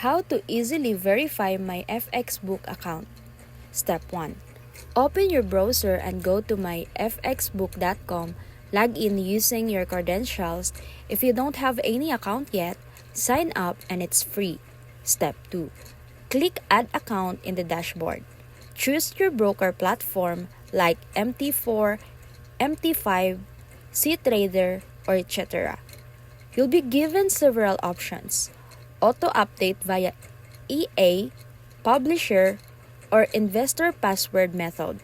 How to easily verify my Myfxbook account. Step 1. Open your browser and go to myfxbook.com. Log in using your credentials. If you don't have any account yet, sign up and it's free. Step 2. Click Add Account in the dashboard. Choose your broker platform like MT4, MT5, CTrader, or etc. You'll be given several options: auto-update via EA, publisher, or investor password method.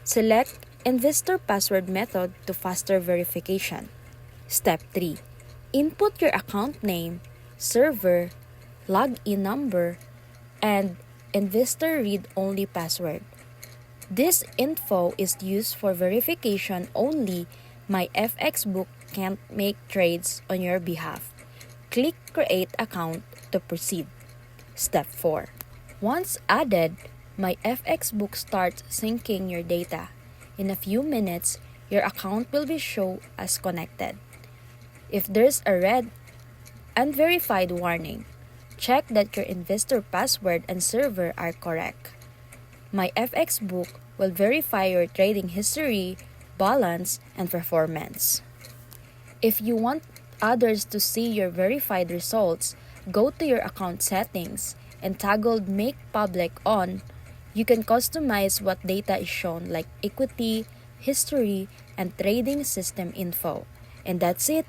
Select investor password method to faster verification. Step 3. Input your account name, server, login number, and investor read-only password. This info is used for verification only. Myfxbook can't make trades on your behalf. Click Create Account to proceed. Step 4. Once added, Myfxbook starts syncing your data. In a few minutes, your account will be shown as connected. If there's a red unverified warning, check that your investor password and server are correct. Myfxbook will verify your trading history, balance, and performance. If you want others to see your verified results, go to your account settings and toggle Make Public on. You can customize what data is shown like equity, history, and trading system info. And that's it.